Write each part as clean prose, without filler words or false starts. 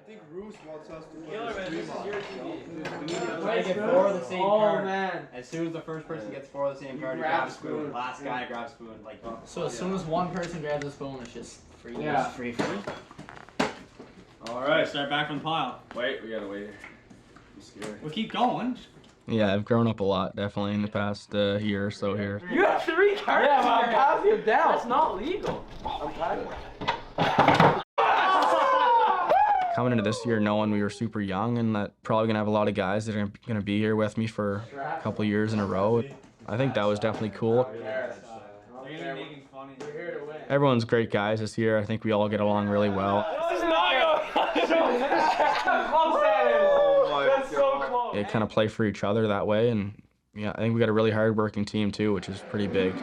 think Roos wants us to Killer, man, this is your TV. Try to get 4 of the same card. Man. As soon as the first person gets 4 of the same card, you grab a spoon. Last guy grabs spoon. Like. So as soon as one person grabs a spoon, it's just free. Yeah. It's free. All right, start back from the pile. Wait, we gotta wait. I'm scared. We'll keep going. Yeah, I've grown up a lot, definitely, in the past year or so here. You have 3 cards. Yeah, but I'm passing him down. That's not legal. I'm Coming into this year knowing we were super young and that probably gonna have a lot of guys that are gonna be here with me for a couple of years in a row. I think that was definitely cool. Everyone's great guys this year. I think we all get along really well. They kind of play for each other that way, and yeah, I think we got a really hard-working team too, which is pretty big.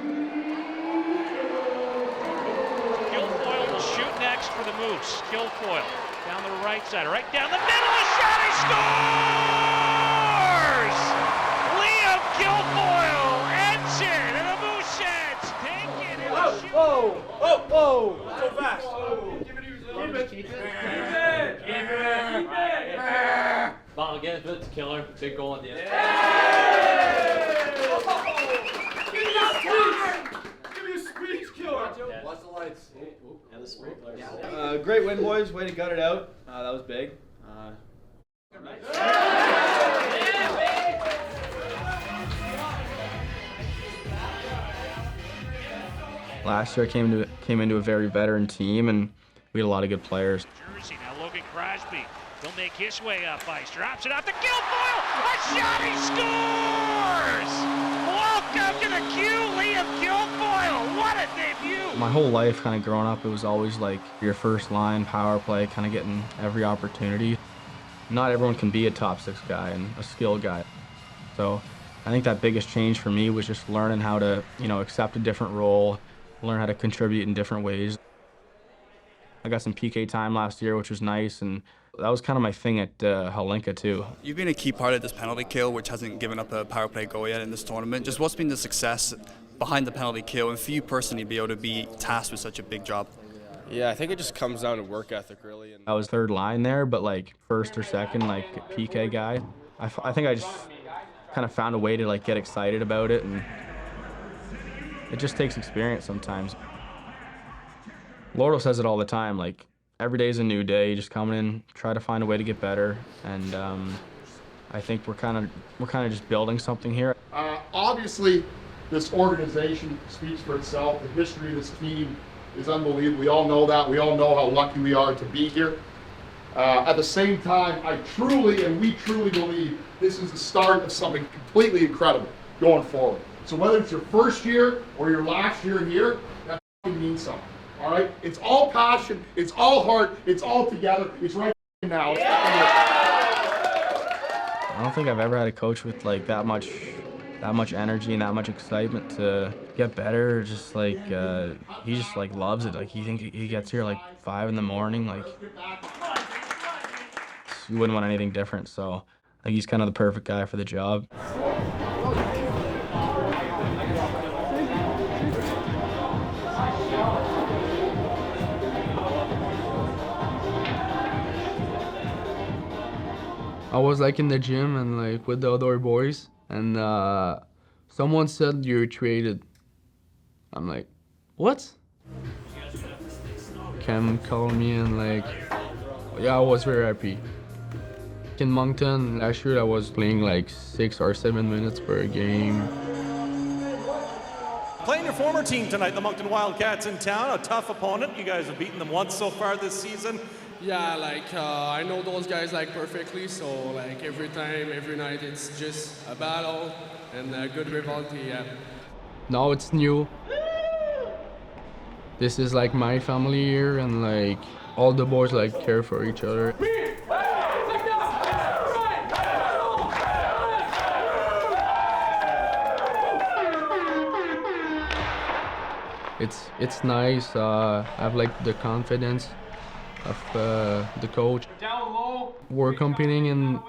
Kilfoil will shoot next for the Moose. Kilfoil down the right side, right down the middle. A shot, he scores! Liam Kilfoil ends it, and the Mooseheads take it in a shoot. Whoa! Whoa! Whoa! So fast. Keep it! Bottle again, it's killer. Big goal at the end. Give me a speech, killer. Watch the lights. And the sprinklers. Great win, boys. Way to gut it out. That was big. Last year I came into a very veteran team, and we had a lot of good players. Jersey, now Logan Crosby. He'll make his way up ice. Drops it out to Kilfoil. A shot, he scores! Welcome to the Q, Liam Kilfoil. What a debut! My whole life, kind of growing up, it was always like your first line, power play, kind of getting every opportunity. Not everyone can be a top 6 guy and a skilled guy. So I think that biggest change for me was just learning how to, accept a different role, learn how to contribute in different ways. I got some PK time last year, which was nice, and that was kind of my thing at Halifax too. You've been a key part of this penalty kill, which hasn't given up a power play goal yet in this tournament. Just what's been the success behind the penalty kill, and for you personally to be able to be tasked with such a big job? Yeah, I think it just comes down to work ethic, really. I was third line there, but like first or second, like PK guy. I think I just kind of found a way to like get excited about it, and it just takes experience sometimes. Lordo says it all the time, like every day is a new day. Just coming in, try to find a way to get better, and I think we're kind of just building something here. Obviously, this organization speaks for itself. The history of this team is unbelievable. We all know that. We all know how lucky we are to be here. At the same time, we truly believe this is the start of something completely incredible going forward. So whether it's your first year or your last year here, that means something. All right? It's all passion, it's all heart, it's all together. It's right now. I don't think I've ever had a coach with like that much energy and that much excitement to get better. Just like he just like loves it. Like he gets here like 5 in the morning. Like you wouldn't want anything different. So I think he's kind of the perfect guy for the job. I was like in the gym and like with the other boys, and someone said you're traded. I'm like, what? Cam called me and like, yeah, I was very happy. In Moncton last year I was playing like 6 or 7 minutes per game. Playing your former team tonight, the Moncton Wildcats in town, a tough opponent. You guys have beaten them once so far this season. Yeah, like I know those guys like perfectly, so like every time, every night, it's just a battle and a good rivalry. Yeah. Now it's new. This is like my family here, and like all the boys like care for each other. It's nice. I have like the confidence of the coach. We're competing in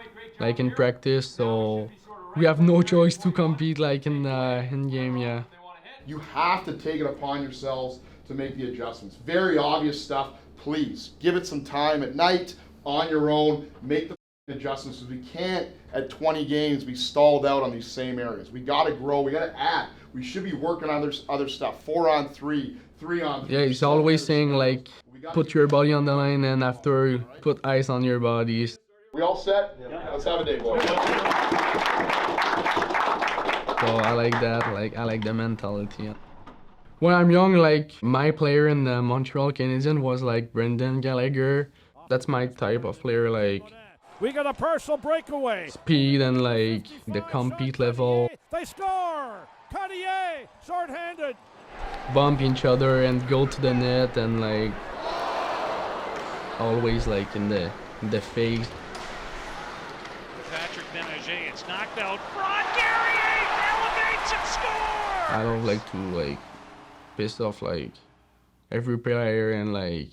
practice, so we have no choice to compete like in game. Yeah. You have to take it upon yourselves to make the adjustments. Very obvious stuff. Please give it some time at night on your own, make the adjustments. We can't at 20 games be stalled out on these same areas. We got to grow. We got to add. We should be working on other stuff. 4-on-3, 3-on-3. Yeah, he's always saying like, put your body on the line and after put ice on your bodies. We all set? Yeah. Let's have a day, boys. So I like that. Like I like the mentality. When I'm young, like my player in the Montreal Canadiens was like Brendan Gallagher. That's my type of player. Like We got a personal breakaway. speed and like the compete level. They score. Carrier, short-handed. Bump each other and go to the net and like always like in the face. Patrick Ménager, it's knocked out. Shawn Carrier elevates and scores! I don't like to like piss off like every player and like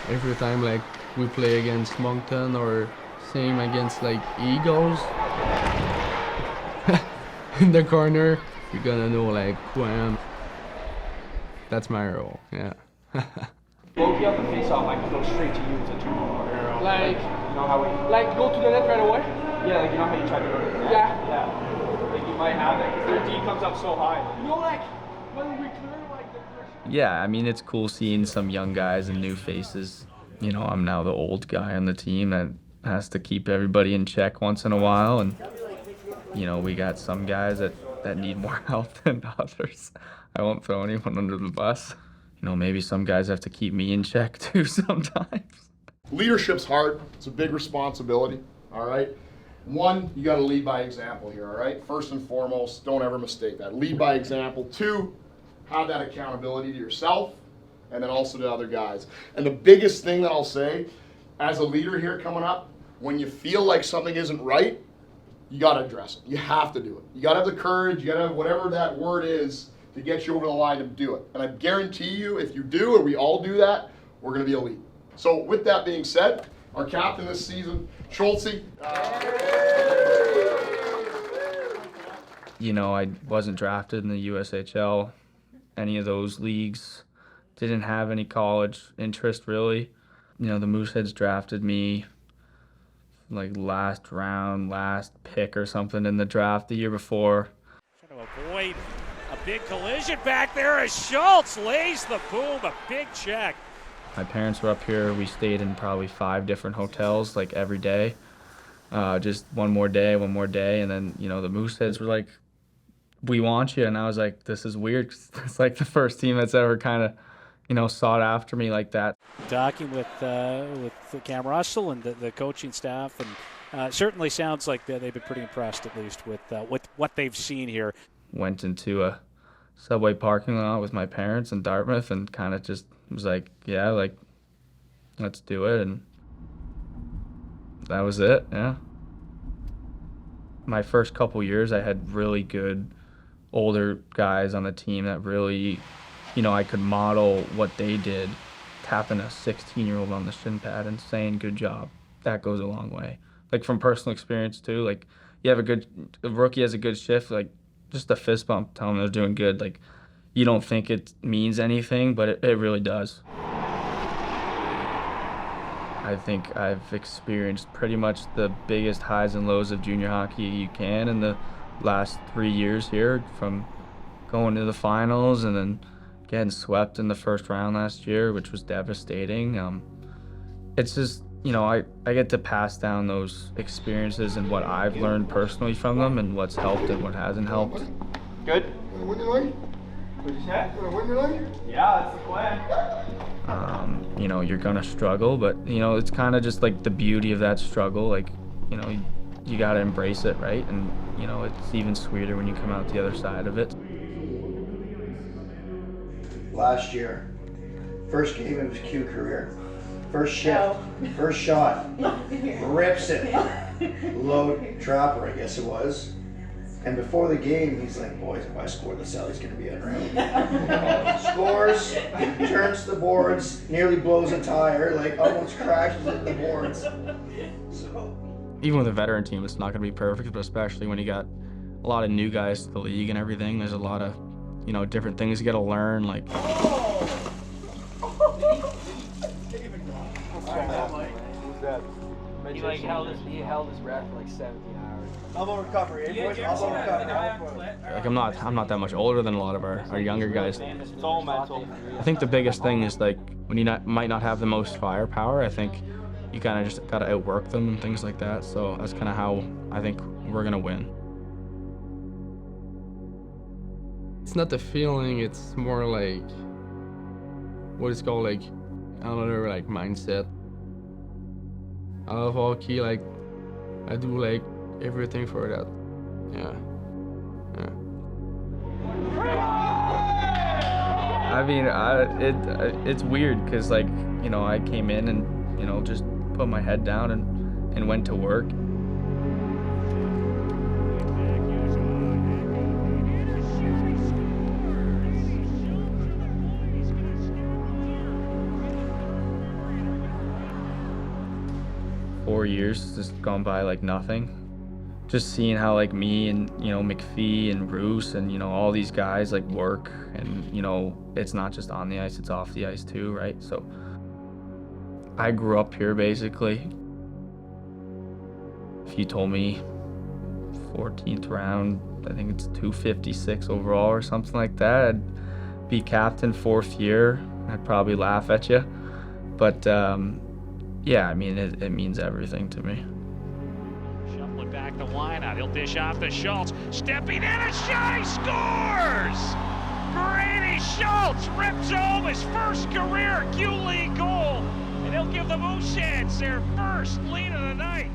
every time like we play against Moncton or same against like Eagles in the corner, you're gonna know like who I am. That's my role, yeah. Loki on the face-off, I can go straight to you to 2-1. Like, you know how we... Like, go to the net right away? Yeah, like, you know how you try to go to the net? Yeah. Yeah. Like, you might have it, because their D comes up so high. You know, like, when we clear, like, the first... Yeah, I mean, it's cool seeing some young guys and new faces. You know, I'm now the old guy on the team that has to keep everybody in check once in a while. And, you know, we got some guys that need more help than others. I won't throw anyone under the bus. You know, maybe some guys have to keep me in check too sometimes. Leadership's hard. It's a big responsibility, all right? One, you got to lead by example here, all right? First and foremost, don't ever mistake that. Lead by example. 2, have that accountability to yourself and then also to other guys. And the biggest thing that I'll say, as a leader here coming up, when you feel like something isn't right, you got to address it. You have to do it. You got to have the courage, you got to have whatever that word is to get you over the line to do it. And I guarantee you, if you do, or we all do that, we're going to be elite. So with that being said, our captain this season, Schultz. You know, I wasn't drafted in the USHL, any of those leagues. Didn't have any college interest, really. You know, the Mooseheads drafted me like last round, last pick or something in the draft the year before. Trying to avoid a big collision back there as Schultz lays the boom, a big check. My parents were up here. We stayed in probably 5 different hotels, like every day. Just one more day. And then, you know, the Mooseheads were like, we want you. And I was like, this is weird. 'Cause it's like the first team that's ever kind of, you know, sought after me like that. Talking with Cam Russell and the coaching staff, and certainly sounds like they've been pretty impressed, at least, with what they've seen here. Went into a subway parking lot with my parents in Dartmouth and kind of just was like, yeah, like, let's do it. And that was it, yeah. My first couple years, I had really good older guys on the team that really, you know, I could model what they did, tapping a 16-year-old on the shin pad and saying, good job. That goes a long way. Like, from personal experience, too, like, you have a rookie has a good shift, like, just a fist bump, tell them they're doing good. Like, you don't think it means anything, but it really does. I think I've experienced pretty much the biggest highs and lows of junior hockey you can in the last 3 years here, from going to the finals and then getting swept in the first round last year, which was devastating. It's just, you know, I get to pass down those experiences and what I've learned personally from them and what's helped and what hasn't helped. Good. Win your line? What'd you say? Win your line? Yeah, that's the plan. You know, you're gonna struggle, but, you know, it's kind of just like the beauty of that struggle. Like, you know, you gotta embrace it, right? And, you know, it's even sweeter when you come out the other side of it. Last year, first game of his Q career, first shift, first shot, rips it, low trapper, I guess it was. And before the game, he's like, boys, if I score this out, he's going to be unreal. Scores, turns the boards, nearly blows a tire, like almost crashes into the boards. So, even with a veteran team, it's not going to be perfect, but especially when you got a lot of new guys to the league and everything, there's a lot of, you know, different things you got to learn, like... Who's that? He held his breath for like 17 hours. Elbow recovery, boys. Elbow recovery. Like I'm not that much older than a lot of our younger guys. It's all mental. I think the biggest thing is like when you might not have the most firepower, I think you kind of just got to outwork them and things like that. So that's kind of how I think we're gonna win. It's not the feeling, it's more like what it's called, like another like mindset. I love hockey, like I do like everything for that. Yeah. I mean, it's weird because like, you know, I came in and, you know, just put my head down and went to work. Years just gone by like nothing. Just seeing how like me and, you know, McPhee and Roos and, you know, all these guys like work, and, you know, it's not just on the ice, it's off the ice too, right? So I grew up here basically. If you told me 14th round, I think it's 256 overall or something like that, I'd be captain 4th year, I'd probably laugh at you. But yeah, I mean, it means everything to me. Shuffling back the line out. He'll dish off to Schultz. Stepping in, a shot, he scores! Brady Schultz rips home his first career Q League goal, and he'll give the Mooseheads their first lead of the night.